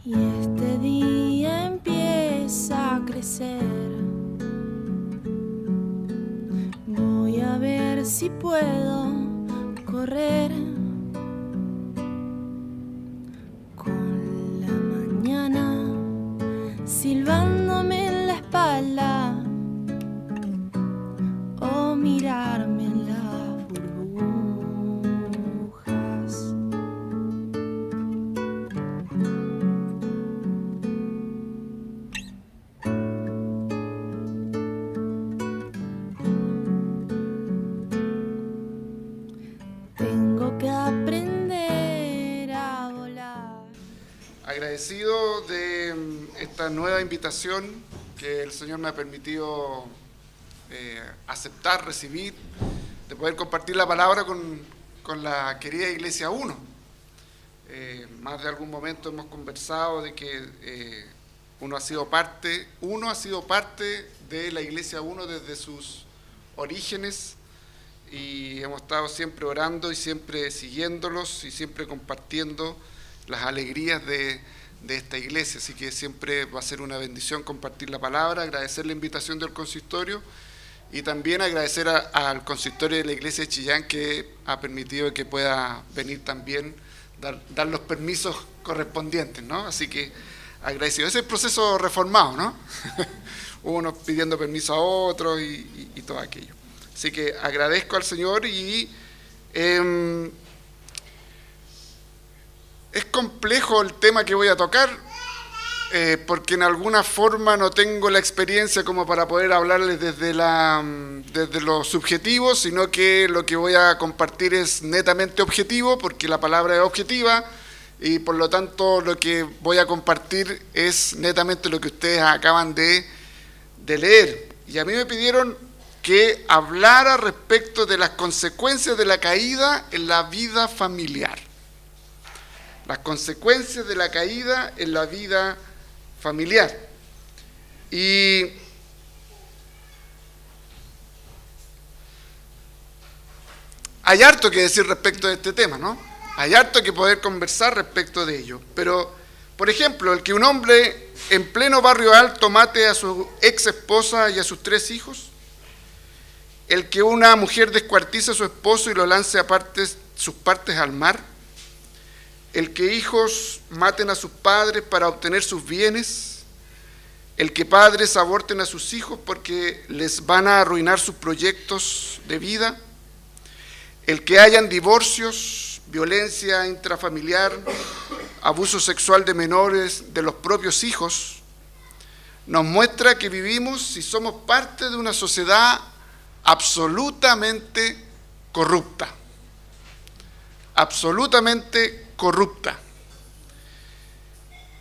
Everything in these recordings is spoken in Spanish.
Y este día empieza a crecer. Voy a ver si puedo correr con la mañana silbándome en la espalda o mirarme en las burbujas. Tengo que aprender a volar. Agradecido de esta nueva invitación que el Señor me ha permitido aceptar, recibir, de poder compartir la palabra con la querida Iglesia 1. Más de algún momento hemos conversado de que uno ha sido parte de la Iglesia 1 desde sus orígenes, y hemos estado siempre orando y siempre siguiéndolos y siempre compartiendo las alegrías de esta iglesia. Así que siempre va a ser una bendición compartir la palabra, agradecer la invitación del consistorio y también agradecer al consistorio de la iglesia de Chillán, que ha permitido que pueda venir también, dar los permisos correspondientes, ¿no? Así que agradecido. Ese es el proceso reformado, ¿no? Unos pidiendo permiso a otros y todo aquello. Así que agradezco al Señor y es complejo el tema que voy a tocar, porque en alguna forma no tengo la experiencia como para poder hablarles desde lo subjetivo, sino que lo que voy a compartir es netamente objetivo, porque la palabra es objetiva, y por lo tanto lo que voy a compartir es netamente lo que ustedes acaban de leer. Y a mí me pidieron que hablara respecto de las consecuencias de la caída en la vida familiar. Las consecuencias de la caída en la vida familiar. Y hay harto que decir respecto de este tema, ¿no? Hay harto que poder conversar respecto de ello. Pero, por ejemplo, el que un hombre en pleno barrio alto mate a su ex esposa y a sus 3 hijos, el que una mujer descuartice a su esposo y lo lance sus partes al mar, el que hijos maten a sus padres para obtener sus bienes, el que padres aborten a sus hijos porque les van a arruinar sus proyectos de vida, el que hayan divorcios, violencia intrafamiliar, abuso sexual de menores, de los propios hijos, nos muestra que vivimos y somos parte de una sociedad absolutamente corrupta. Absolutamente corrupta.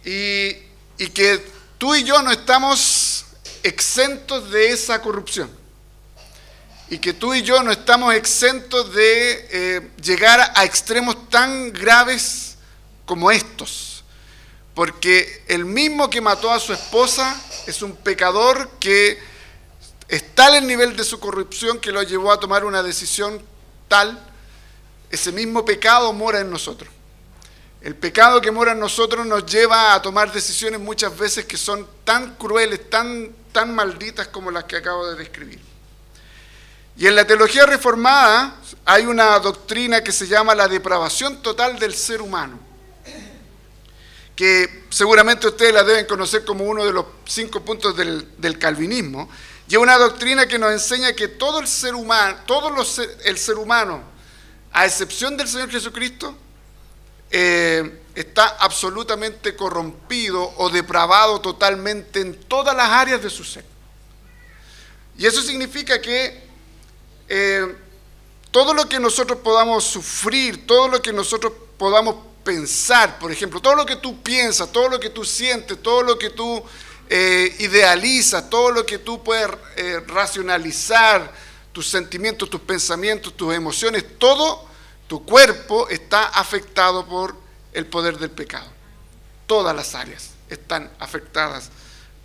Y que tú y yo no estamos exentos de esa corrupción. Y que tú y yo no estamos exentos de llegar a extremos tan graves como estos. Porque el mismo que mató a su esposa es un pecador que es tal el nivel de su corrupción que lo llevó a tomar una decisión tal. Ese mismo pecado mora en nosotros. El pecado que mora en nosotros nos lleva a tomar decisiones muchas veces que son tan crueles, tan malditas como las que acabo de describir. Y en la teología reformada hay una doctrina que se llama la depravación total del ser humano, que seguramente ustedes la deben conocer como uno de los 5 puntos del calvinismo. Y es una doctrina que nos enseña que todo el ser humano, el ser humano, a excepción del Señor Jesucristo, está absolutamente corrompido o depravado totalmente en todas las áreas de su ser. Y eso significa que todo lo que nosotros podamos sufrir, todo lo que nosotros podamos pensar, por ejemplo, todo lo que tú piensas, todo lo que tú sientes, todo lo que tú idealizas, todo lo que tú puedes racionalizar, tus sentimientos, tus pensamientos, tus emociones, todo tu cuerpo está afectado por el poder del pecado. todas las áreas están afectadas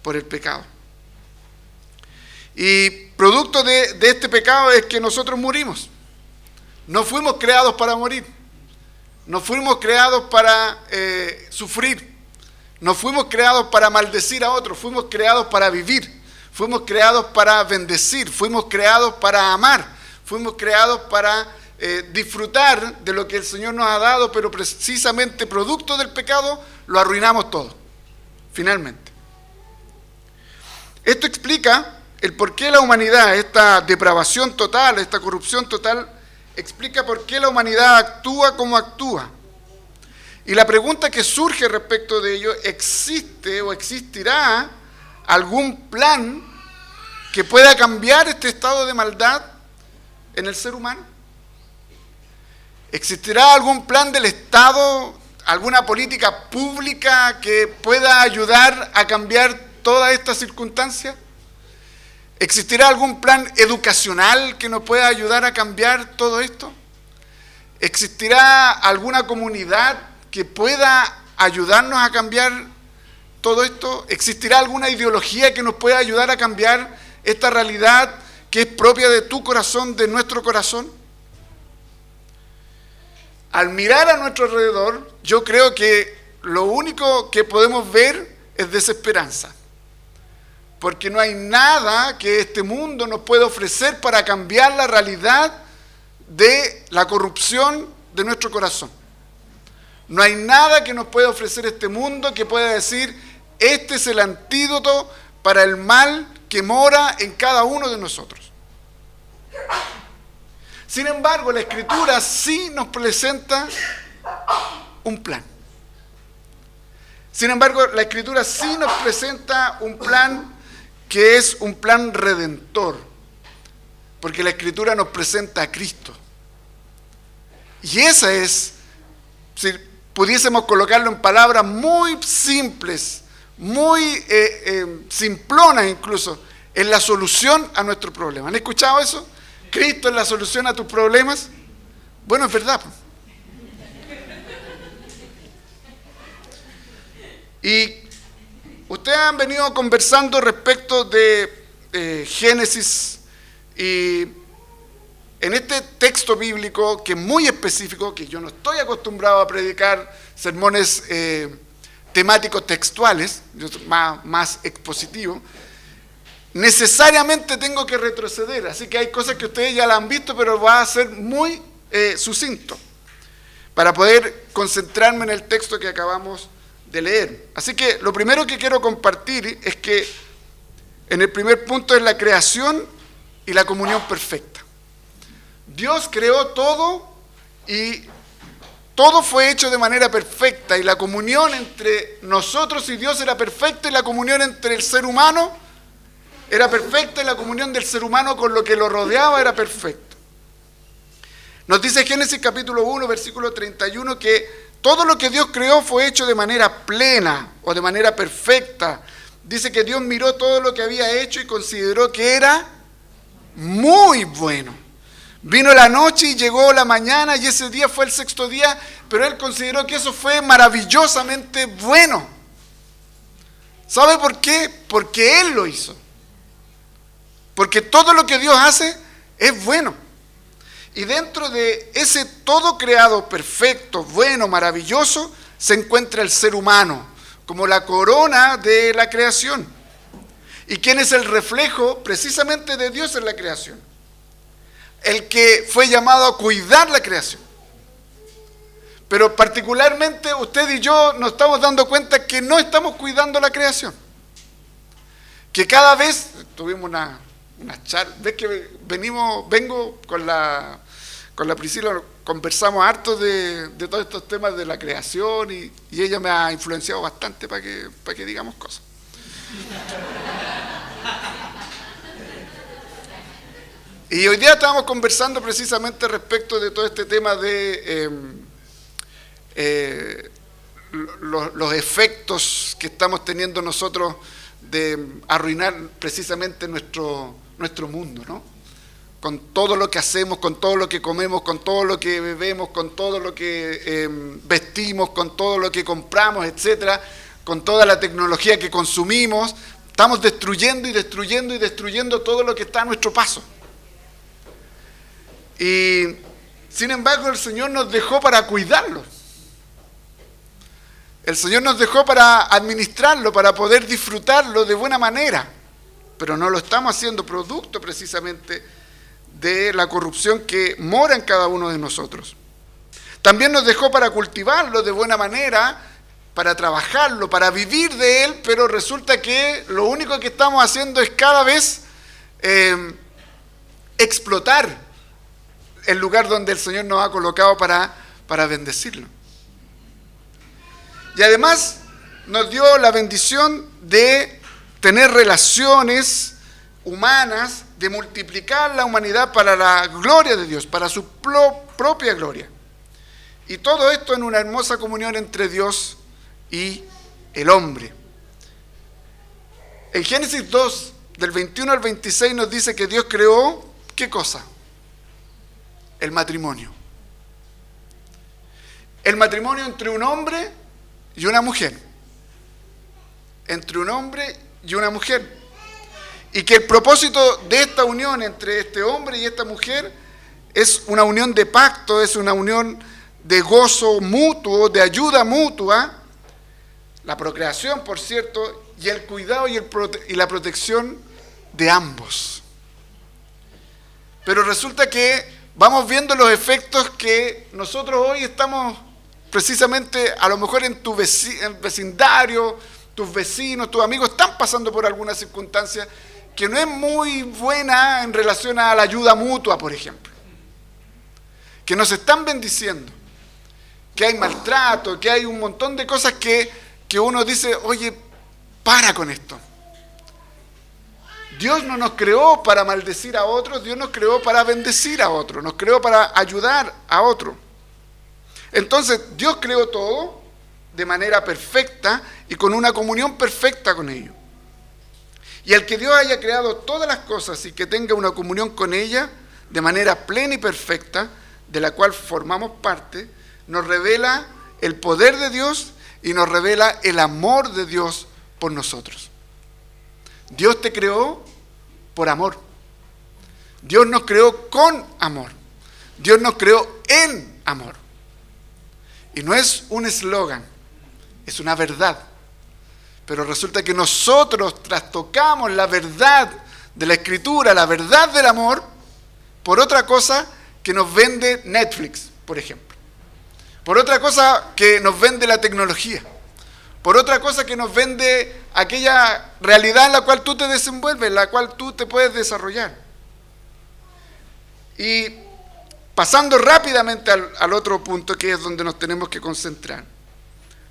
por el pecado. Y producto de este pecado es que nosotros morimos. No fuimos creados para morir. No fuimos creados para sufrir. No fuimos creados para maldecir a otros. Fuimos creados para vivir. Fuimos creados para bendecir. Fuimos creados para amar. Fuimos creados para disfrutar de lo que el Señor nos ha dado, pero precisamente producto del pecado lo arruinamos todo, finalmente. Esto explica el por qué la humanidad, esta depravación total, esta corrupción total, explica por qué la humanidad actúa como actúa. Y la pregunta que surge respecto de ello, ¿existe o existirá algún plan que pueda cambiar este estado de maldad en el ser humano? ¿Existirá algún plan del Estado, alguna política pública que pueda ayudar a cambiar todas estas circunstancias? ¿Existirá algún plan educacional que nos pueda ayudar a cambiar todo esto? ¿Existirá alguna comunidad que pueda ayudarnos a cambiar todo esto? ¿Existirá alguna ideología que nos pueda ayudar a cambiar esta realidad que es propia de tu corazón, de nuestro corazón? Al mirar a nuestro alrededor, yo creo que lo único que podemos ver es desesperanza. Porque no hay nada que este mundo nos pueda ofrecer para cambiar la realidad de la corrupción de nuestro corazón. No hay nada que nos pueda ofrecer este mundo que pueda decir, este es el antídoto para el mal que mora en cada uno de nosotros. Sin embargo, la Escritura sí nos presenta un plan. Sin embargo, la Escritura sí nos presenta un plan que es un plan redentor, porque la Escritura nos presenta a Cristo. Y esa es, si pudiésemos colocarlo en palabras muy simples, muy simplonas incluso, es la solución a nuestro problema. ¿Han escuchado eso? ¿Cristo es la solución a tus problemas? Bueno, es verdad. Y ustedes han venido conversando respecto de Génesis, y en este texto bíblico que es muy específico, que yo no estoy acostumbrado a predicar sermones temáticos textuales, yo soy más expositivo, necesariamente tengo que retroceder, así que hay cosas que ustedes ya la han visto, pero va a ser muy sucinto para poder concentrarme en el texto que acabamos de leer. Así que lo primero que quiero compartir es que en el primer punto es la creación y la comunión perfecta. Dios creó todo y todo fue hecho de manera perfecta, y la comunión entre nosotros y Dios era perfecta, y la comunión entre el ser humano era perfecta, y la comunión del ser humano con lo que lo rodeaba era perfecta. Nos dice Génesis capítulo 1, versículo 31, que todo lo que Dios creó fue hecho de manera plena o de manera perfecta. Dice que Dios miró todo lo que había hecho y consideró que era muy bueno. Vino la noche y llegó la mañana, y ese día fue el sexto día, pero Él consideró que eso fue maravillosamente bueno. ¿Sabe por qué? Porque Él lo hizo. Porque todo lo que Dios hace es bueno. Y dentro de ese todo creado perfecto, bueno, maravilloso, se encuentra el ser humano, como la corona de la creación. ¿Y quién es el reflejo precisamente de Dios en la creación? El que fue llamado a cuidar la creación. Pero particularmente usted y yo nos estamos dando cuenta que no estamos cuidando la creación. Que cada vez, tuvimos una charla, ves que vengo con la Priscila, conversamos harto de todos estos temas de la creación, y ella me ha influenciado bastante para que digamos cosas. Y hoy día estábamos conversando precisamente respecto de todo este tema de los efectos que estamos teniendo nosotros de arruinar precisamente nuestro mundo, ¿no? con todo lo que hacemos, con todo lo que comemos, con todo lo que bebemos, con todo lo que vestimos, con todo lo que compramos, etcétera, con toda la tecnología que consumimos. Estamos destruyendo y destruyendo y destruyendo todo lo que está a nuestro paso. Y sin embargo el Señor nos dejó para cuidarlo. El Señor nos dejó para administrarlo, para poder disfrutarlo de buena manera. Pero no lo estamos haciendo producto precisamente de la corrupción que mora en cada uno de nosotros. También nos dejó para cultivarlo de buena manera, para trabajarlo, para vivir de él, pero resulta que lo único que estamos haciendo es cada vez explotar el lugar donde el Señor nos ha colocado para bendecirlo. Y además nos dio la bendición de tener relaciones humanas, de multiplicar la humanidad para la gloria de Dios, para su propia gloria. Y todo esto en una hermosa comunión entre Dios y el hombre. En Génesis 2, del 21 al 26 nos dice que Dios creó, ¿qué cosa? El matrimonio. El matrimonio entre un hombre y una mujer. Entre un hombre y una mujer. Y que el propósito de esta unión entre este hombre y esta mujer es una unión de pacto, es una unión de gozo mutuo, de ayuda mutua, la procreación, por cierto, y el cuidado y la protección de ambos. Pero resulta que vamos viendo los efectos que nosotros hoy estamos precisamente, a lo mejor en tu vecindario, tus vecinos, tus amigos están pasando por alguna circunstancia que no es muy buena en relación a la ayuda mutua, por ejemplo. Que nos están bendiciendo, que hay maltrato, que hay un montón de cosas que uno dice, oye, para con esto. Dios no nos creó para maldecir a otros, Dios nos creó para bendecir a otros, nos creó para ayudar a otros. Entonces, Dios creó todo de manera perfecta y con una comunión perfecta con ellos. Y el que Dios haya creado todas las cosas y que tenga una comunión con ellas de manera plena y perfecta, de la cual formamos parte, nos revela el poder de Dios y nos revela el amor de Dios por nosotros. Dios te creó por amor. Dios nos creó con amor. Dios nos creó en amor. Y no es un eslogan, es una verdad. Pero resulta que nosotros trastocamos la verdad de la Escritura, la verdad del amor, por otra cosa que nos vende Netflix, por ejemplo. Por otra cosa que nos vende la tecnología. Por otra cosa que nos vende aquella realidad en la cual tú te desenvuelves, en la cual tú te puedes desarrollar. Y pasando rápidamente al otro punto, que es donde nos tenemos que concentrar.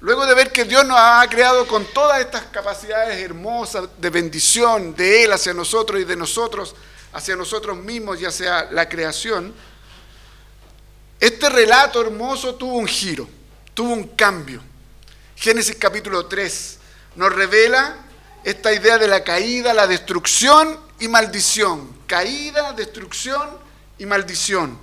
Luego de ver que Dios nos ha creado con todas estas capacidades hermosas de bendición de Él hacia nosotros y de nosotros hacia nosotros mismos y hacia la creación, este relato hermoso tuvo un giro, tuvo un cambio. Génesis capítulo 3 nos revela esta idea de la caída, la destrucción y maldición. Caída, destrucción y maldición.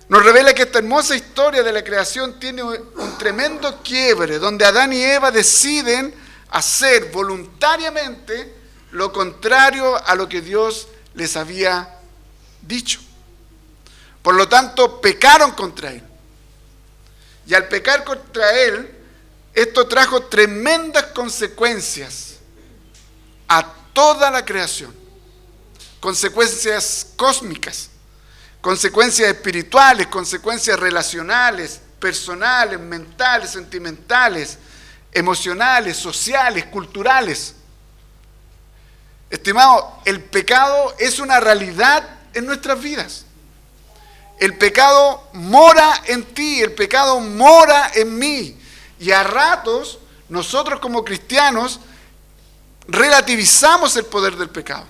Nos revela que esta hermosa historia de la creación tiene un tremendo quiebre, donde Adán y Eva deciden hacer voluntariamente lo contrario a lo que Dios les había dicho. Por lo tanto, pecaron contra Él. Y al pecar contra Él, esto trajo tremendas consecuencias a toda la creación. Consecuencias cósmicas. Consecuencias espirituales, consecuencias relacionales, personales, mentales, sentimentales, emocionales, sociales, culturales. Estimado, el pecado es una realidad en nuestras vidas. El pecado mora en ti, el pecado mora en mí. Y a ratos, nosotros como cristianos, relativizamos el poder del pecado.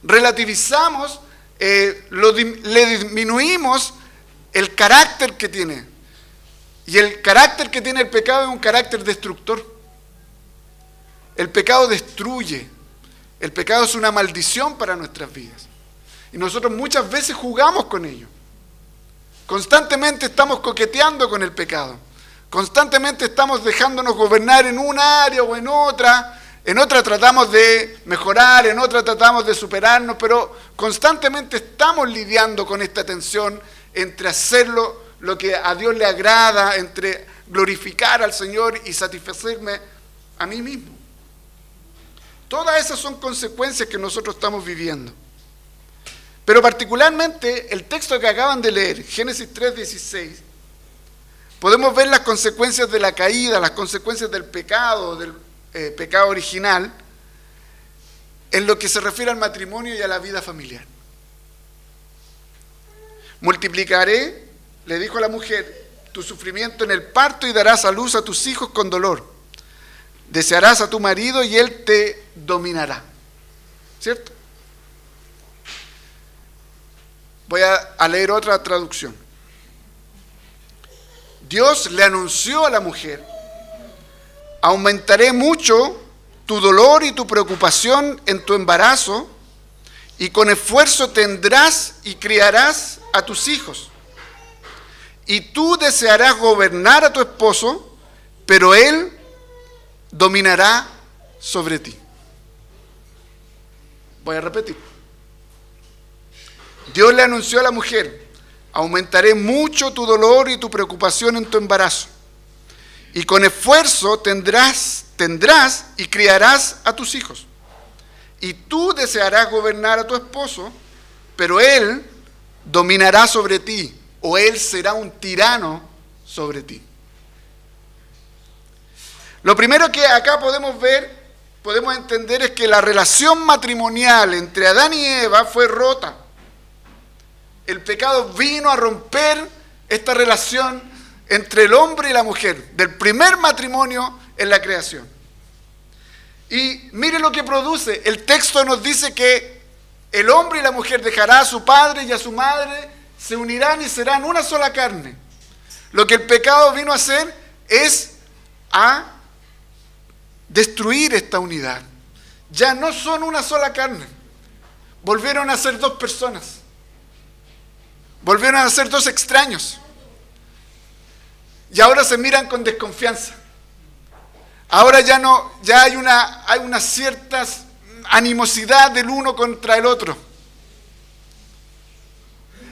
Relativizamos le disminuimos el carácter que tiene. Y el carácter que tiene el pecado es un carácter destructor. El pecado destruye. El pecado es una maldición para nuestras vidas. Y nosotros muchas veces jugamos con ello. Constantemente estamos coqueteando con el pecado. Constantemente estamos dejándonos gobernar en un área o en otra. En otra tratamos de mejorar, en otra tratamos de superarnos, pero constantemente estamos lidiando con esta tensión entre hacerlo lo que a Dios le agrada, entre glorificar al Señor y satisfacerme a mí mismo. Todas esas son consecuencias que nosotros estamos viviendo. Pero particularmente el texto que acaban de leer, Génesis 3:16, podemos ver las consecuencias de la caída, las consecuencias del pecado original, en lo que se refiere al matrimonio y a la vida familiar. Multiplicaré, le dijo a la mujer, tu sufrimiento en el parto y darás a luz a tus hijos con dolor. Desearás a tu marido y él te dominará. ¿Cierto? Voy a leer otra traducción. Dios le anunció a la mujer: aumentaré mucho tu dolor y tu preocupación en tu embarazo, y con esfuerzo tendrás y criarás a tus hijos. Y tú desearás gobernar a tu esposo, pero él dominará sobre ti. Voy a repetir. Dios le anunció a la mujer: aumentaré mucho tu dolor y tu preocupación en tu embarazo. Y con esfuerzo tendrás y criarás a tus hijos. Y tú desearás gobernar a tu esposo, pero él dominará sobre ti, o él será un tirano sobre ti. Lo primero que acá podemos entender es que la relación matrimonial entre Adán y Eva fue rota. El pecado vino a romper esta relación entre el hombre y la mujer, del primer matrimonio en la creación. Y mire lo que produce. El texto nos dice que el hombre y la mujer dejará a su padre y a su madre, se unirán y serán una sola carne. Lo que el pecado vino a hacer es a destruir esta unidad. Ya no son una sola carne. Volvieron a ser dos personas. Volvieron a ser dos extraños. Y ahora se miran con desconfianza. Ahora ya hay una cierta animosidad del uno contra el otro.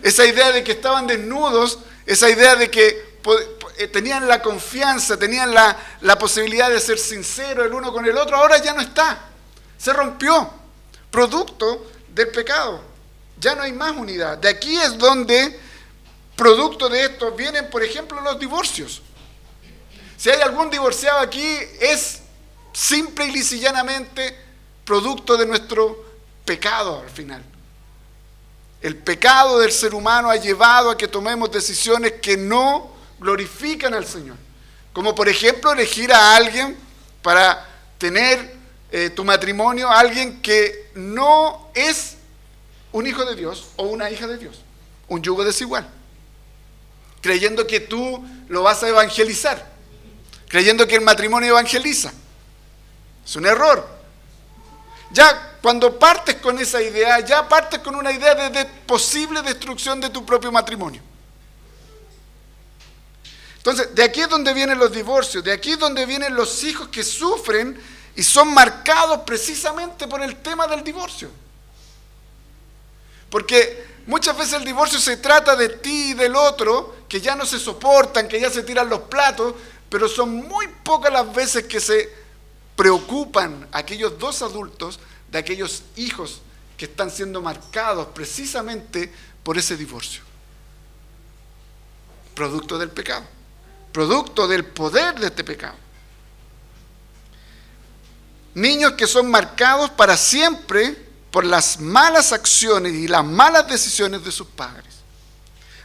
Esa idea de que estaban desnudos, esa idea de que tenían la confianza, tenían la posibilidad de ser sinceros el uno con el otro, ahora ya no está. Se rompió, producto del pecado. Ya no hay más unidad. De aquí es donde, producto de esto, vienen, por ejemplo, los divorcios. Si hay algún divorciado aquí, es simple y lisillanamente producto de nuestro pecado al final. El pecado del ser humano ha llevado a que tomemos decisiones que no glorifican al Señor. Como por ejemplo elegir a alguien para tener tu matrimonio, a alguien que no es un hijo de Dios o una hija de Dios. Un yugo desigual. Creyendo que tú lo vas a evangelizar. Creyendo que el matrimonio evangeliza. Es un error. Ya cuando partes con esa idea, ya partes con una idea de posible destrucción de tu propio matrimonio. Entonces, de aquí es donde vienen los divorcios, de aquí es donde vienen los hijos que sufren y son marcados precisamente por el tema del divorcio. Porque muchas veces el divorcio se trata de ti y del otro, que ya no se soportan, que ya se tiran los platos, pero son muy pocas las veces que se preocupan aquellos dos adultos de aquellos hijos que están siendo marcados precisamente por ese divorcio. Producto del pecado, producto del poder de este pecado. Niños que son marcados para siempre por las malas acciones y las malas decisiones de sus padres.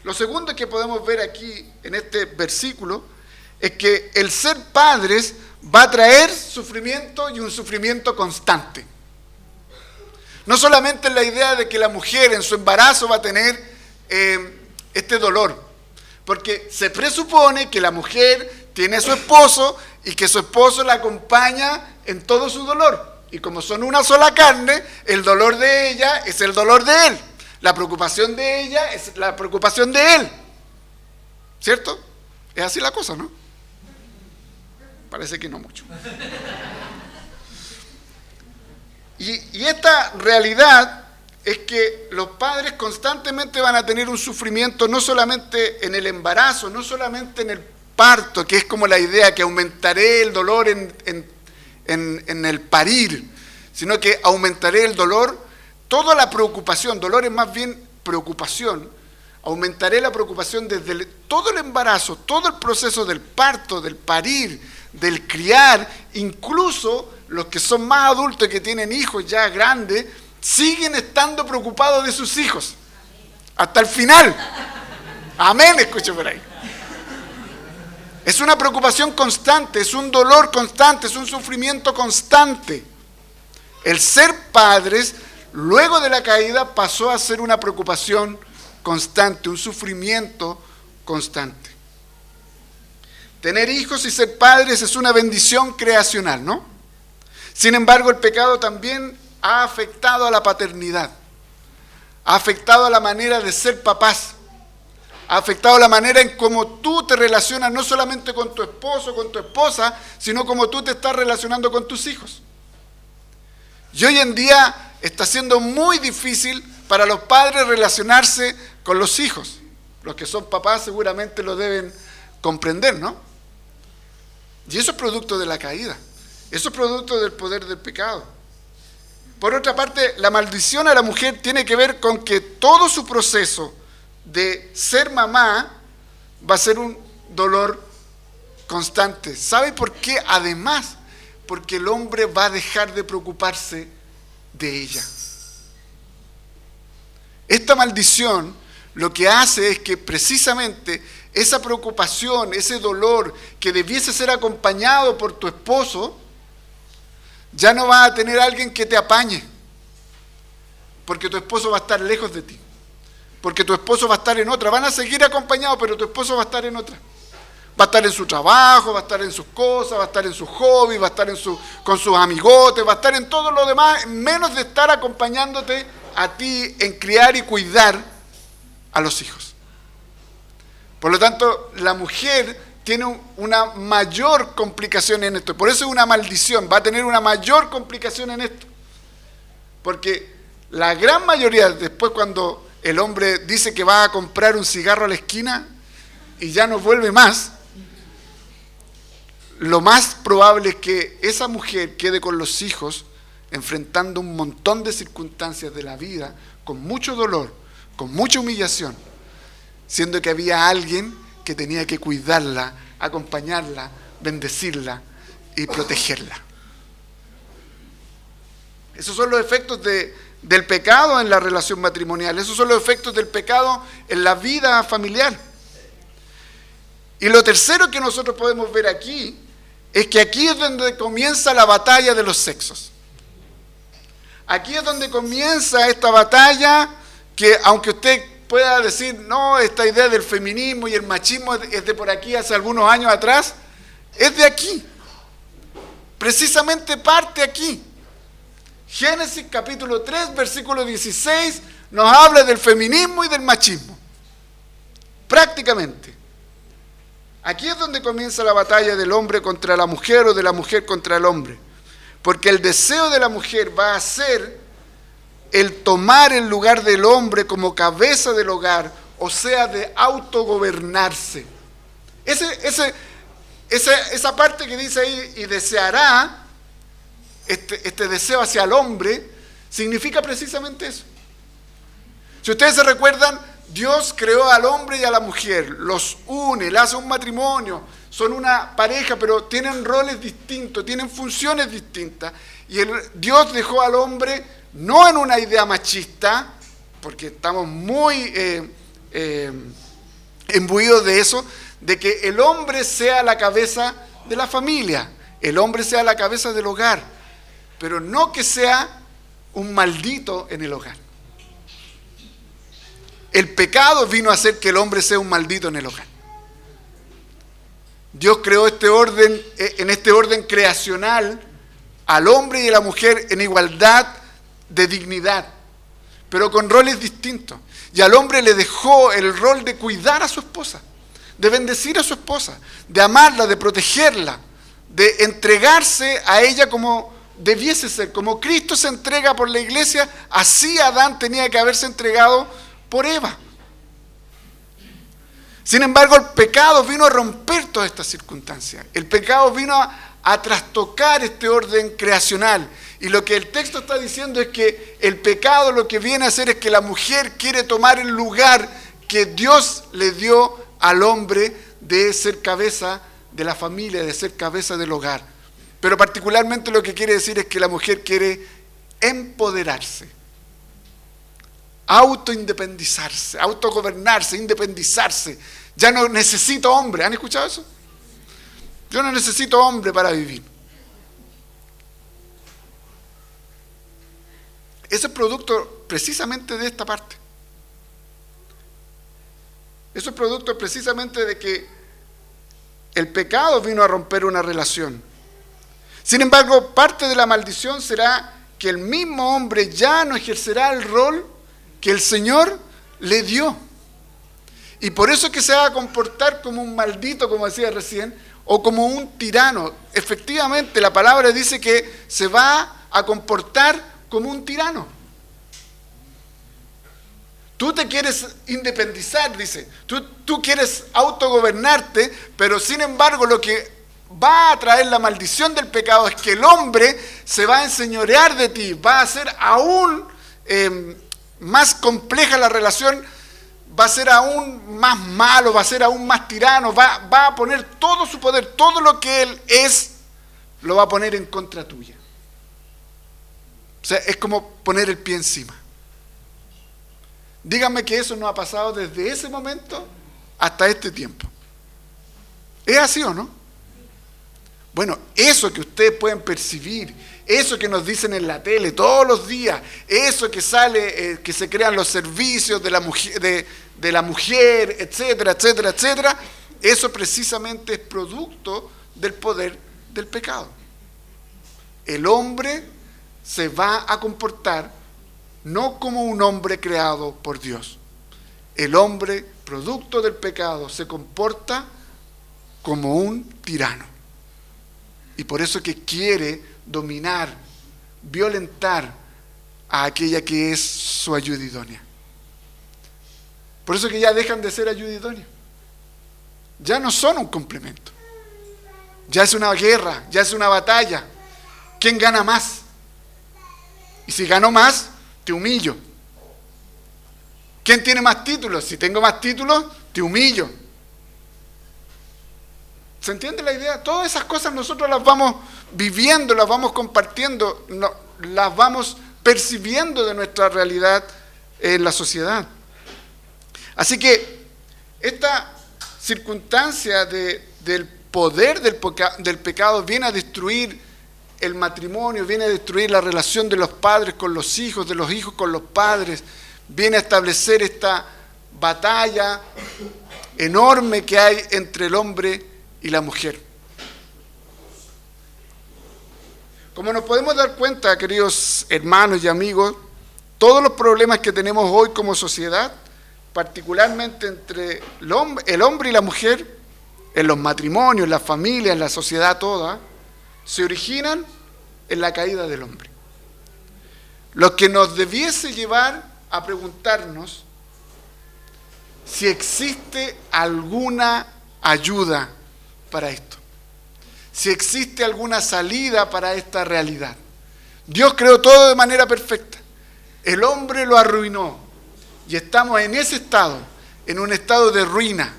Lo segundo que podemos ver aquí en este versículo es que el ser padres va a traer sufrimiento y un sufrimiento constante. No solamente la idea de que la mujer en su embarazo va a tener este dolor, porque se presupone que la mujer tiene a su esposo y que su esposo la acompaña en todo su dolor y como son una sola carne, el dolor de ella es el dolor de él. La preocupación de ella es la preocupación de él. ¿Cierto? Es así la cosa, ¿no? Parece que no mucho. Y esta realidad es que los padres constantemente van a tener un sufrimiento, no solamente en el embarazo, no solamente en el parto, que es como la idea que aumentaré el dolor en el parir, sino que aumentaré el dolor, toda la preocupación, dolor es más bien preocupación, aumentaré la preocupación desde todo el embarazo, todo el proceso del parto, del parir, del criar, incluso los que son más adultos y que tienen hijos ya grandes, siguen estando preocupados de sus hijos. Hasta el final. Amén, escucho por ahí. Es una preocupación constante, es un dolor constante, es un sufrimiento constante. El ser padres, luego de la caída, pasó a ser una preocupación constante, un sufrimiento constante. Tener hijos y ser padres es una bendición creacional, ¿no? Sin embargo, el pecado también ha afectado a la paternidad, ha afectado a la manera de ser papás, ha afectado la manera en cómo tú te relacionas no solamente con tu esposo, con tu esposa, sino cómo tú te estás relacionando con tus hijos. Y hoy en día está siendo muy difícil para los padres relacionarse con los hijos. Los que son papás seguramente lo deben comprender, ¿no? Y eso es producto de la caída. Eso es producto del poder del pecado. Por otra parte, la maldición a la mujer tiene que ver con que todo su proceso de ser mamá va a ser un dolor constante. ¿Sabe por qué? Además, porque el hombre va a dejar de preocuparse de ella. Esta maldición lo que hace es que precisamente esa preocupación, ese dolor que debiese ser acompañado por tu esposo, ya no va a tener alguien que te apañe, porque tu esposo va a estar lejos de ti, porque tu esposo va a estar en otra. Van a seguir acompañados, pero tu esposo va a estar en otra. Va a estar en su trabajo, va a estar en sus cosas, va a estar en sus hobbies, va a estar con sus amigotes, va a estar en todo lo demás, menos de estar acompañándote a ti en criar y cuidar a los hijos. Por lo tanto, la mujer tiene una mayor complicación en esto. Por eso es una maldición, va a tener una mayor complicación en esto. Porque la gran mayoría, después cuando el hombre dice que va a comprar un cigarro a la esquina y ya no vuelve más, lo más probable es que esa mujer quede con los hijos enfrentando un montón de circunstancias de la vida, con mucho dolor, con mucha humillación, siendo que había alguien que tenía que cuidarla, acompañarla, bendecirla y protegerla. Esos son los efectos del pecado en la relación matrimonial, esos son los efectos del pecado en la vida familiar. Y lo tercero que nosotros podemos ver aquí es que aquí es donde comienza la batalla de los sexos. Aquí es donde comienza esta batalla que, aunque usted pueda decir, no, esta idea del feminismo y el machismo es de por aquí hace algunos años atrás, es de aquí. Precisamente parte aquí. Génesis capítulo 3, versículo 16, nos habla del feminismo y del machismo. Prácticamente. Aquí es donde comienza la batalla del hombre contra la mujer o de la mujer contra el hombre. Porque el deseo de la mujer va a ser el tomar el lugar del hombre como cabeza del hogar, o sea, de autogobernarse. Esa parte que dice ahí, y deseará, este deseo hacia el hombre, significa precisamente eso. Si ustedes se recuerdan, Dios creó al hombre y a la mujer, los une, le hace un matrimonio, son una pareja, pero tienen roles distintos, tienen funciones distintas. Y Dios dejó al hombre no en una idea machista, porque estamos muy imbuidos de eso, de que el hombre sea la cabeza de la familia, el hombre sea la cabeza del hogar, pero no que sea un maldito en el hogar. El pecado vino a hacer que el hombre sea un maldito en el hogar. Dios creó este orden, en este orden creacional, al hombre y a la mujer en igualdad de dignidad, pero con roles distintos. Y al hombre le dejó el rol de cuidar a su esposa, de bendecir a su esposa, de amarla, de protegerla, de entregarse a ella como debiese ser. Como Cristo se entrega por la iglesia, así Adán tenía que haberse entregado por Eva. Sin embargo, el pecado vino a romper todas estas circunstancias. El pecado vino a trastocar este orden creacional. Y lo que el texto está diciendo es que el pecado lo que viene a hacer es que la mujer quiere tomar el lugar que Dios le dio al hombre de ser cabeza de la familia, de ser cabeza del hogar. Pero particularmente lo que quiere decir es que la mujer quiere empoderarse, autoindependizarse, autogobernarse, independizarse. Ya no necesito hombre. ¿Han escuchado eso? Yo no necesito hombre para vivir. Eso es producto precisamente de esta parte. Eso es producto precisamente de que el pecado vino a romper una relación. Sin embargo, parte de la maldición será que el mismo hombre ya no ejercerá el rol que el Señor le dio. Y por eso es que se va a comportar como un maldito, como decía recién, o como un tirano. Efectivamente, la palabra dice que se va a comportar como un tirano. Tú te quieres independizar, dice. Tú quieres autogobernarte, pero sin embargo lo que va a traer la maldición del pecado es que el hombre se va a enseñorear de ti, va a ser aún más compleja la relación, va a ser aún más malo, va a ser aún más tirano, va a poner todo su poder, todo lo que él es, lo va a poner en contra tuya. O sea, es como poner el pie encima. Díganme que eso no ha pasado desde ese momento hasta este tiempo. ¿Es así o no? Bueno, eso que ustedes pueden percibir, eso que nos dicen en la tele todos los días, eso que sale, que se crean los servicios de la mujer, etcétera, etcétera, etcétera, eso precisamente es producto del poder del pecado. El hombre se va a comportar no como un hombre creado por Dios. El hombre, producto del pecado, se comporta como un tirano. Y por eso que quiere dominar, violentar a aquella que es su ayuda idónea. Por eso que ya dejan de ser ayuda idónea. Ya no son un complemento. Ya es una guerra, ya es una batalla. ¿Quién gana más? Y si gano más, te humillo. ¿Quién tiene más títulos? Si tengo más títulos, te humillo. ¿Se entiende la idea? Todas esas cosas nosotros las vamos viviendo, las vamos compartiendo, las vamos percibiendo de nuestra realidad en la sociedad. Así que esta circunstancia del poder del pecado viene a destruir el matrimonio, viene a destruir la relación de los padres con los hijos, de los hijos con los padres, viene a establecer esta batalla enorme que hay entre el hombre y la mujer. Como nos podemos dar cuenta, queridos hermanos y amigos, todos los problemas que tenemos hoy como sociedad, particularmente entre el hombre y la mujer, en los matrimonios, en las familias, en la sociedad toda, se originan en la caída del hombre. Lo que nos debiese llevar a preguntarnos si existe alguna ayuda para esto, si existe alguna salida para esta realidad. Dios creó todo de manera perfecta. El hombre lo arruinó y estamos en ese estado, en un estado de ruina.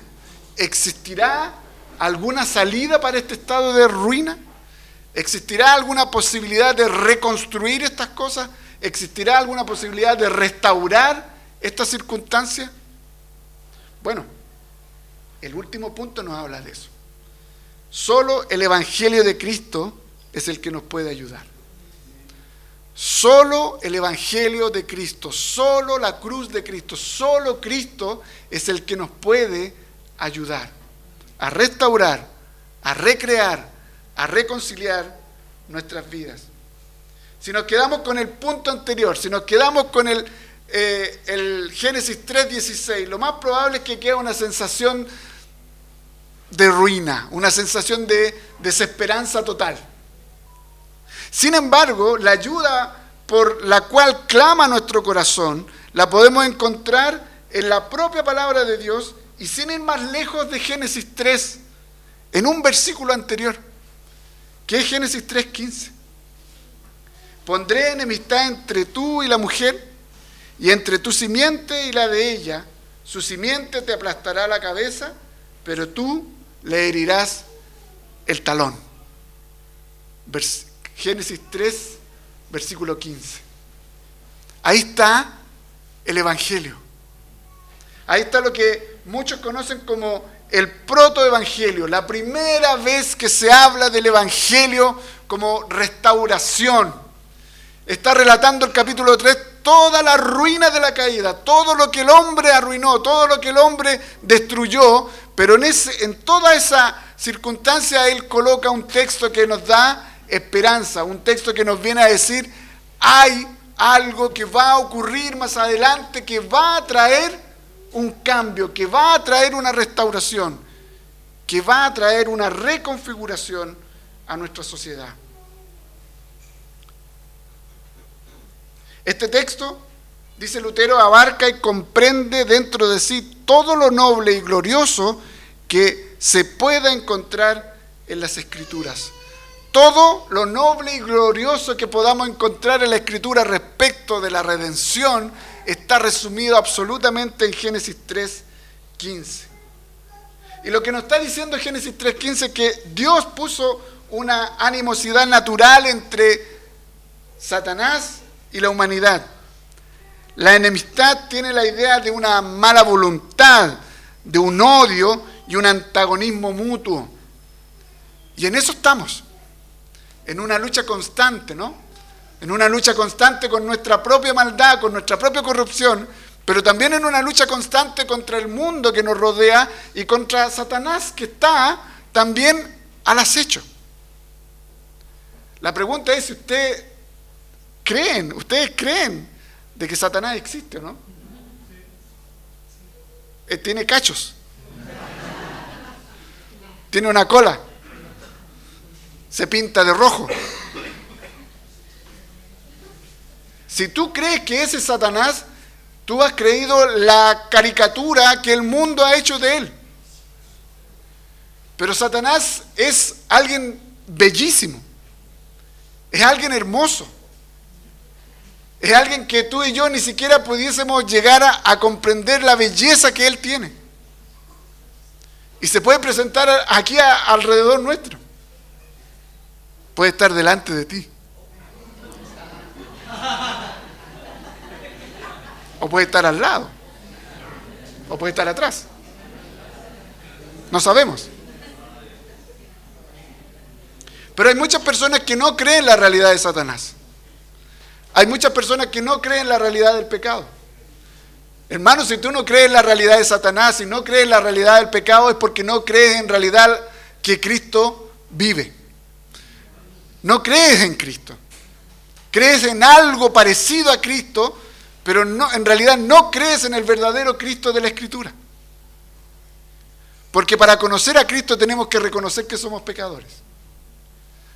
¿Existirá alguna salida para este estado de ruina? ¿Existirá alguna posibilidad de reconstruir estas cosas? ¿Existirá alguna posibilidad de restaurar estas circunstancias? Bueno, el último punto nos habla de eso. Solo el Evangelio de Cristo es el que nos puede ayudar. Solo el Evangelio de Cristo, solo la cruz de Cristo, solo Cristo es el que nos puede ayudar a restaurar, a recrear, a reconciliar nuestras vidas. si nos quedamos con el punto anterior, si nos quedamos con el Génesis 3:16, lo más probable es que quede una sensación de ruina, una sensación de desesperanza total. Sin embargo, la ayuda por la cual clama nuestro corazón, la podemos encontrar en la propia palabra de Dios y sin ir más lejos de Génesis 3, en un versículo anterior, que es Génesis 3:15. Pondré enemistad entre tú y la mujer, y entre tu simiente y la de ella. Su simiente te aplastará la cabeza, pero tú le herirás el talón. Génesis 3, versículo 15. Ahí está el Evangelio. Ahí está lo que muchos conocen como el protoevangelio, la primera vez que se habla del Evangelio como restauración. Está relatando el capítulo 3 toda la ruina de la caída, todo lo que el hombre arruinó, todo lo que el hombre destruyó, pero en toda esa circunstancia él coloca un texto que nos da esperanza, un texto que nos viene a decir, hay algo que va a ocurrir más adelante, que va a traer un cambio, que va a traer una restauración, que va a traer una reconfiguración a nuestra sociedad. Este texto, dice Lutero, abarca y comprende dentro de sí todo lo noble y glorioso que se pueda encontrar en las Escrituras. Todo lo noble y glorioso que podamos encontrar en la Escritura respecto de la redención está resumido absolutamente en Génesis 3:15. Y lo que nos está diciendo Génesis 3:15 es que Dios puso una animosidad natural entre Satanás y la humanidad. La enemistad tiene la idea de una mala voluntad, de un odio y un antagonismo mutuo. Y en eso estamos, en una lucha constante, ¿no? En una lucha constante con nuestra propia maldad, con nuestra propia corrupción, pero también en una lucha constante contra el mundo que nos rodea y contra Satanás, que está también al acecho. La pregunta es si ustedes creen de que Satanás existe, ¿no? Tiene cachos, tiene una cola, se pinta de rojo. Si tú crees que ese es Satanás, tú has creído la caricatura que el mundo ha hecho de él. Pero Satanás es alguien bellísimo, es alguien hermoso, es alguien que tú y yo ni siquiera pudiésemos llegar a comprender la belleza que él tiene. Y se puede presentar aquí alrededor nuestro. Puede estar delante de ti. O puede estar al lado. O puede estar atrás. No sabemos. Pero hay muchas personas que no creen la realidad de Satanás. Hay muchas personas que no creen la realidad del pecado. Hermano, si tú no crees en la realidad de Satanás, si no crees en la realidad del pecado, es porque no crees en realidad que Cristo vive. No crees en Cristo. Crees en algo parecido a Cristo, pero no, en realidad no crees en el verdadero Cristo de la Escritura. Porque para conocer a Cristo tenemos que reconocer que somos pecadores.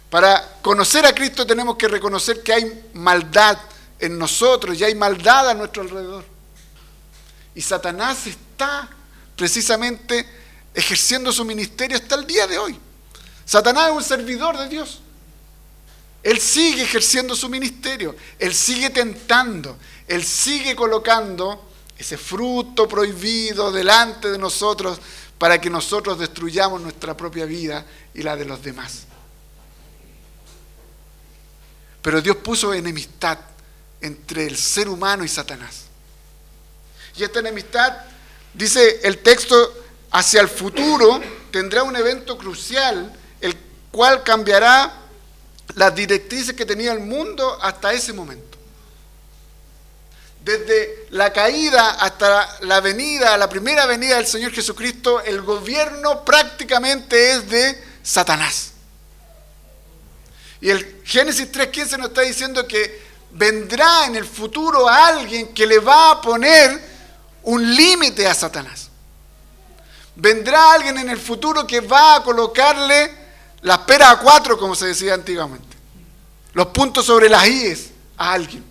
Para conocer a Cristo tenemos que reconocer que hay maldad en nosotros y hay maldad a nuestro alrededor. Y Satanás está precisamente ejerciendo su ministerio hasta el día de hoy. Satanás es un servidor de Dios. Él sigue ejerciendo su ministerio, él sigue tentando, él sigue colocando ese fruto prohibido delante de nosotros para que nosotros destruyamos nuestra propia vida y la de los demás. Pero Dios puso enemistad entre el ser humano y Satanás. Y esta enemistad, dice el texto, hacia el futuro tendrá un evento crucial, el cual cambiará las directrices que tenía el mundo hasta ese momento. Desde la caída hasta la primera venida del Señor Jesucristo, el gobierno prácticamente es de Satanás. Y el Génesis 3:15 nos está diciendo que vendrá en el futuro alguien que le va a poner un límite a Satanás. Vendrá alguien en el futuro que va a colocarle las peras a cuatro, como se decía antiguamente. Los puntos sobre las íes a alguien.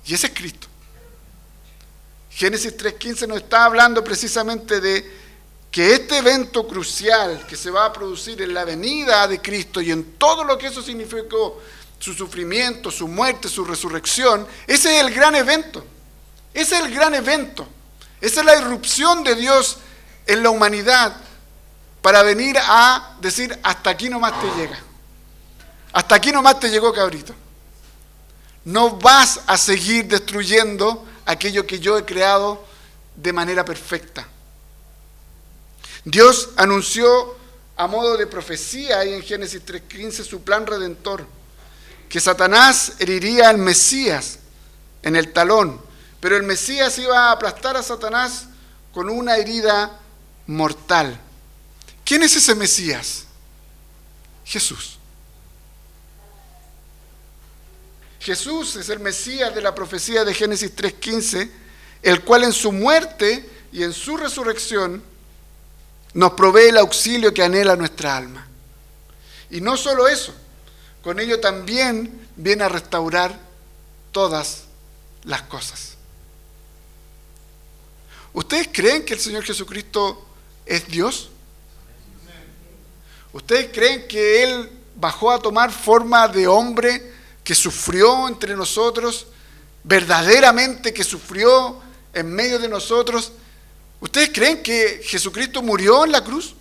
Y ese es Cristo. Génesis 3:15 nos está hablando precisamente de que este evento crucial que se va a producir en la venida de Cristo y en todo lo que eso significó, su sufrimiento, su muerte, su resurrección, ese es el gran evento. Ese es el gran evento. Esa es la irrupción de Dios en la humanidad para venir a decir, hasta aquí nomás te llega. Hasta aquí nomás te llegó, cabrito. No vas a seguir destruyendo aquello que yo he creado de manera perfecta. Dios anunció a modo de profecía ahí en Génesis 3:15 su plan redentor, que Satanás heriría al Mesías en el talón, pero el Mesías iba a aplastar a Satanás con una herida mortal. ¿Quién es ese Mesías? Jesús. Jesús es el Mesías de la profecía de Génesis 3:15, el cual en su muerte y en su resurrección nos provee el auxilio que anhela nuestra alma. Y no solo eso, con ello también viene a restaurar todas las cosas. ¿Ustedes creen que el Señor Jesucristo es Dios? ¿Ustedes creen que Él bajó a tomar forma de hombre que sufrió entre nosotros, verdaderamente que sufrió en medio de nosotros? ¿Ustedes creen que Jesucristo murió en la cruz?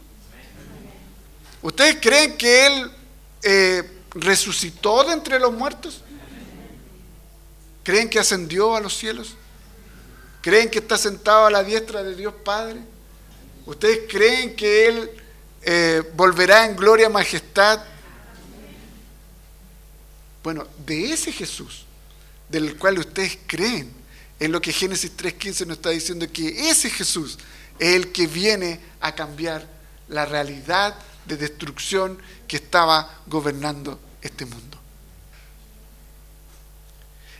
¿Ustedes creen que Él resucitó de entre los muertos? ¿Creen que ascendió a los cielos? ¿Creen que está sentado a la diestra de Dios Padre? ¿Ustedes creen que Él volverá en gloria y majestad? Bueno, de ese Jesús, del cual ustedes creen, es lo que Génesis 3:15 nos está diciendo, que ese Jesús es el que viene a cambiar la realidad de destrucción que estaba gobernando este mundo.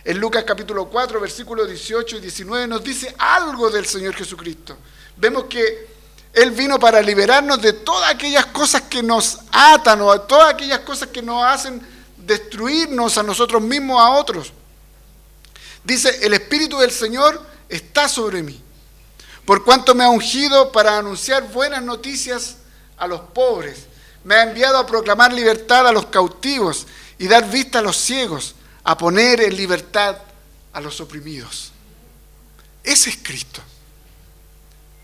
En Lucas capítulo 4, versículos 18 y 19 nos dice algo del Señor Jesucristo. Vemos que Él vino para liberarnos de todas aquellas cosas que nos atan o a todas aquellas cosas que nos hacen destruirnos a nosotros mismos, a otros. Dice, el Espíritu del Señor está sobre mí, por cuanto me ha ungido para anunciar buenas noticias a los pobres. Me ha enviado a proclamar libertad a los cautivos y dar vista a los ciegos, a poner en libertad a los oprimidos. Ese es Cristo.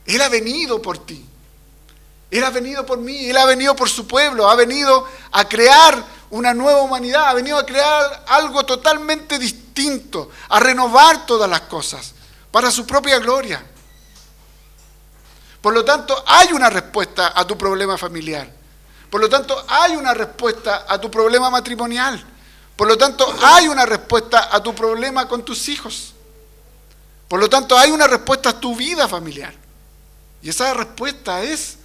Él ha venido por ti. Él ha venido por mí. Él ha venido por su pueblo. Ha venido a crear una nueva humanidad. Ha venido a crear algo totalmente distinto. A renovar todas las cosas para su propia gloria. Por lo tanto, hay una respuesta a tu problema familiar. Por lo tanto, hay una respuesta a tu problema matrimonial. Por lo tanto, hay una respuesta a tu problema con tus hijos. Por lo tanto, hay una respuesta a tu vida familiar. Y esa respuesta es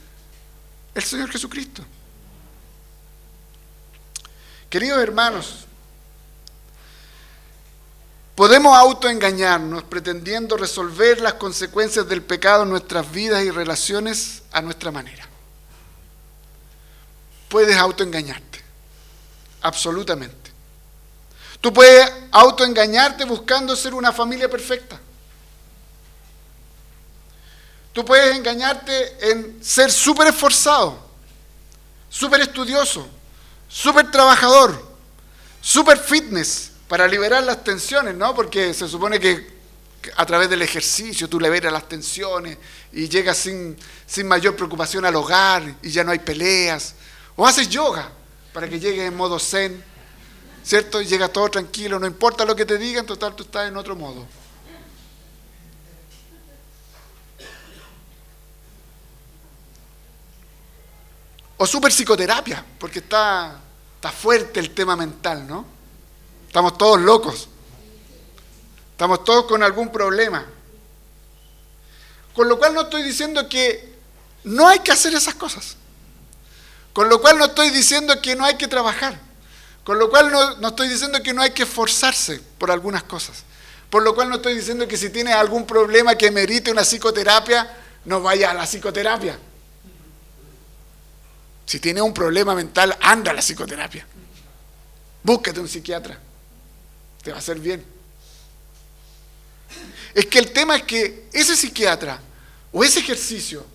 el Señor Jesucristo. Queridos hermanos, podemos autoengañarnos pretendiendo resolver las consecuencias del pecado en nuestras vidas y relaciones a nuestra manera. Puedes autoengañarte, absolutamente. Tú puedes autoengañarte buscando ser una familia perfecta. Tú puedes engañarte en ser súper esforzado, súper estudioso, súper trabajador, súper fitness para liberar las tensiones, ¿no? Porque se supone que a través del ejercicio tú liberas las tensiones y llegas sin mayor preocupación al hogar y ya no hay peleas. O haces yoga para que llegues en modo zen, ¿cierto? Y llegas todo tranquilo, no importa lo que te digan, total tú estás en otro modo. O super psicoterapia, porque está fuerte el tema mental, ¿no? Estamos todos locos. Estamos todos con algún problema. Con lo cual no estoy diciendo que no hay que hacer esas cosas. Con lo cual no estoy diciendo que no hay que trabajar. Con lo cual no estoy diciendo que no hay que esforzarse por algunas cosas. Por lo cual no estoy diciendo que si tienes algún problema que merite una psicoterapia, no vaya a la psicoterapia. Si tienes un problema mental, anda a la psicoterapia. Búscate un psiquiatra. Te va a hacer bien. Es que el tema es que ese psiquiatra, o ese ejercicio,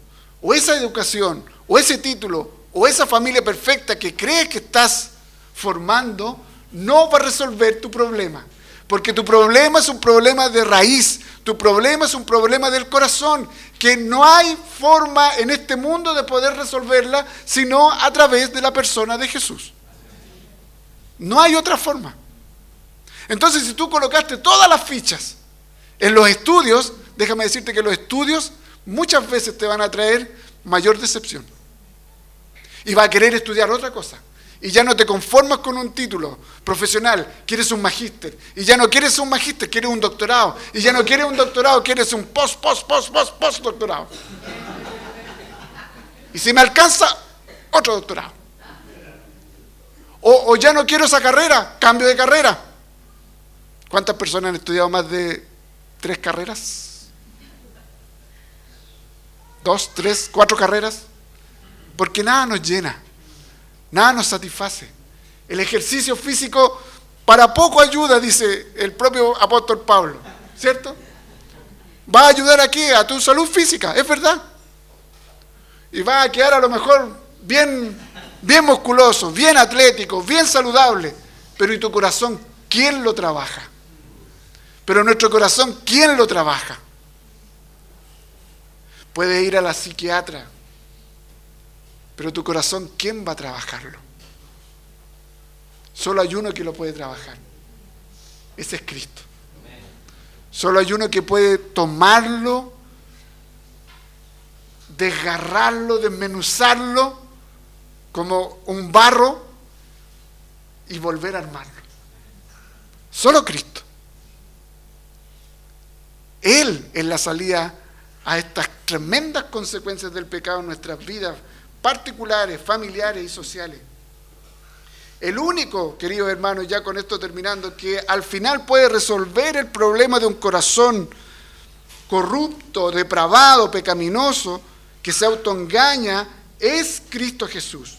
o esa educación, o ese título, o esa familia perfecta que crees que estás formando, no va a resolver tu problema. Porque tu problema es un problema de raíz, tu problema es un problema del corazón, que no hay forma en este mundo de poder resolverla sino a través de la persona de Jesús. No hay otra forma. Entonces, si tú colocaste todas las fichas en los estudios, déjame decirte que los estudios muchas veces te van a traer mayor decepción. Y vas a querer estudiar otra cosa. Y ya no te conformas con un título profesional, quieres un magíster. Y ya no quieres un magíster, quieres un doctorado. Y ya no quieres un doctorado, quieres un post doctorado. Y si me alcanza, otro doctorado. O ya no quiero esa carrera, cambio de carrera. ¿Cuántas personas han estudiado más de 3 carreras? 2, 3, 4 carreras. Porque nada nos llena. Nada nos satisface. El ejercicio físico para poco ayuda, dice el propio apóstol Pablo, ¿cierto? Va a ayudar aquí a tu salud física, es verdad. Y va a quedar a lo mejor bien musculoso, bien atlético, bien saludable. Pero ¿y tu corazón? ¿Quién lo trabaja? Pero nuestro corazón, ¿quién lo trabaja? Puede ir a la psiquiatra. Pero tu corazón, ¿quién va a trabajarlo? Solo hay uno que lo puede trabajar. Ese es Cristo. Solo hay uno que puede tomarlo, desgarrarlo, desmenuzarlo como un barro y volver a armarlo. Solo Cristo. Él es la salida a estas tremendas consecuencias del pecado en nuestras vidas particulares, familiares y sociales. El único, queridos hermanos, ya con esto terminando, que al final puede resolver el problema de un corazón corrupto, depravado, pecaminoso, que se autoengaña, es Cristo Jesús.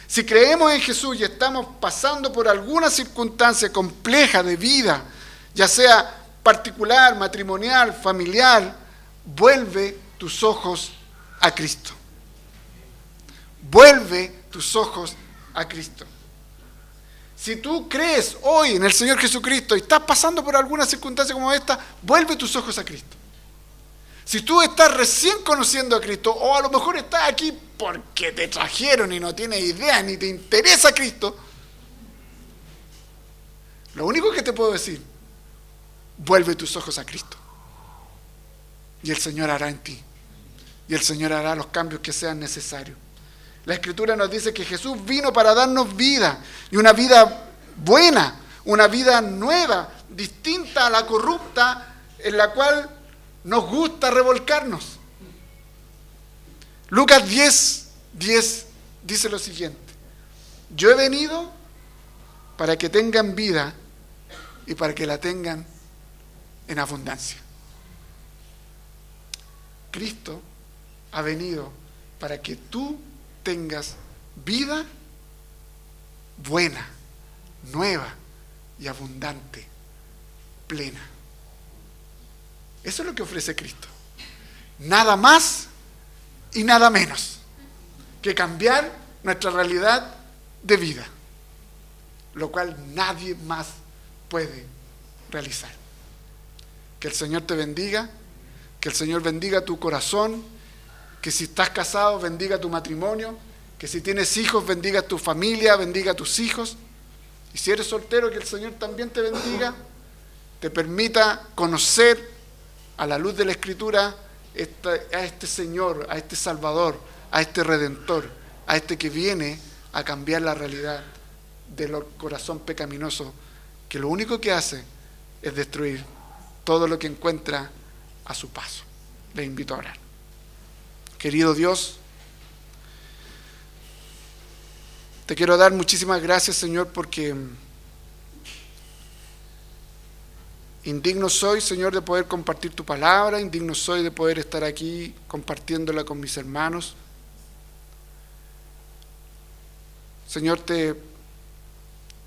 Si creemos en Jesús y estamos pasando por alguna circunstancia compleja de vida, ya sea particular, matrimonial, familiar, vuelve tus ojos a Cristo. Vuelve tus ojos a Cristo. Si tú crees hoy en el Señor Jesucristo y estás pasando por alguna circunstancia como esta, vuelve tus ojos a Cristo. Si tú estás recién conociendo a Cristo, o a lo mejor estás aquí porque te trajeron y no tienes idea ni te interesa Cristo, lo único que te puedo decir, vuelve tus ojos a Cristo. Y el Señor hará en ti. Y el Señor hará los cambios que sean necesarios. La Escritura nos dice que Jesús vino para darnos vida, y una vida buena, una vida nueva, distinta a la corrupta en la cual nos gusta revolcarnos. Lucas 10 dice lo siguiente: yo he venido para que tengan vida y para que la tengan en abundancia. Cristo ha venido para que tú tengas vida buena, nueva y abundante, plena. Eso es lo que ofrece Cristo. Nada más y nada menos que cambiar nuestra realidad de vida, lo cual nadie más puede realizar. Que el Señor te bendiga, que el Señor bendiga tu corazón, que si estás casado, bendiga tu matrimonio, que si tienes hijos, bendiga tu familia, bendiga a tus hijos. Y si eres soltero, que el Señor también te bendiga, te permita conocer a la luz de la Escritura a este Señor, a este Salvador, a este Redentor, a este que viene a cambiar la realidad del corazón pecaminoso, que lo único que hace es destruir todo lo que encuentra a su paso. Les invito a orar. Querido Dios, Te quiero dar muchísimas gracias, Señor, porque indigno soy, Señor, de poder compartir tu palabra, indigno soy de poder estar aquí compartiéndola con mis hermanos. Señor, te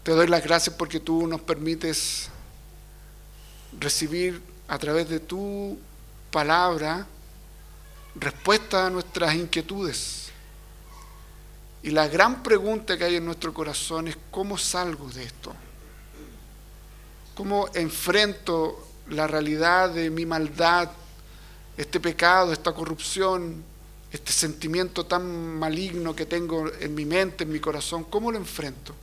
doy las gracias porque tú nos permites recibir a través de tu palabra respuesta a nuestras inquietudes. Y la gran pregunta que hay en nuestro corazón es: ¿cómo salgo de esto? ¿Cómo enfrento la realidad de mi maldad, este pecado, esta corrupción, este sentimiento tan maligno que tengo en mi mente, en mi corazón? ¿Cómo lo enfrento?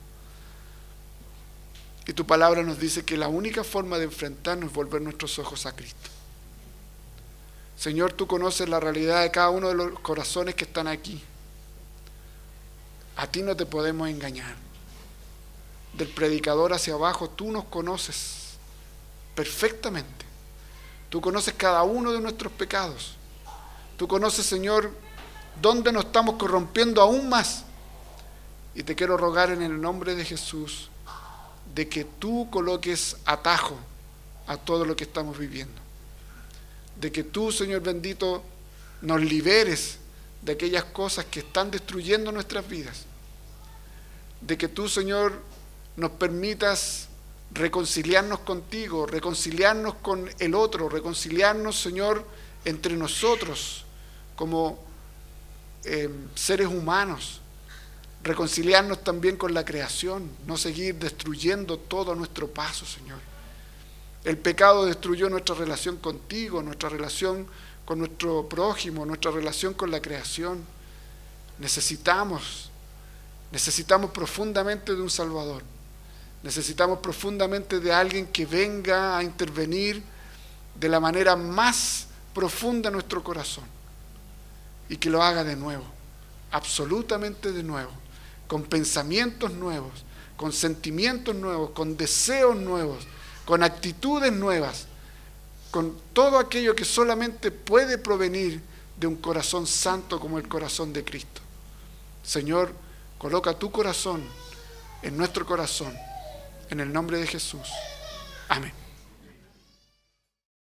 Y tu palabra nos dice que la única forma de enfrentarnos es volver nuestros ojos a Cristo. Señor, tú conoces la realidad de cada uno de los corazones que están aquí. A ti no te podemos engañar. Del predicador hacia abajo, tú nos conoces perfectamente. Tú conoces cada uno de nuestros pecados. Tú conoces, Señor, dónde nos estamos corrompiendo aún más. Y te quiero rogar en el nombre de Jesús de que tú coloques atajo a todo lo que estamos viviendo. De que tú, Señor bendito, nos liberes de aquellas cosas que están destruyendo nuestras vidas. De que tú, Señor, nos permitas reconciliarnos contigo, reconciliarnos con el otro, reconciliarnos, Señor, entre nosotros como seres humanos, reconciliarnos también con la creación, no seguir destruyendo todo a nuestro paso, Señor. El pecado destruyó nuestra relación contigo, nuestra relación con nuestro prójimo, nuestra relación con la creación. Necesitamos profundamente de un Salvador. Necesitamos profundamente de alguien que venga a intervenir de la manera más profunda en nuestro corazón y que lo haga de nuevo, absolutamente de nuevo, con pensamientos nuevos, con sentimientos nuevos, con deseos nuevos, con actitudes nuevas, con todo aquello que solamente puede provenir de un corazón santo como el corazón de Cristo. Señor, coloca tu corazón en nuestro corazón, en el nombre de Jesús. Amén.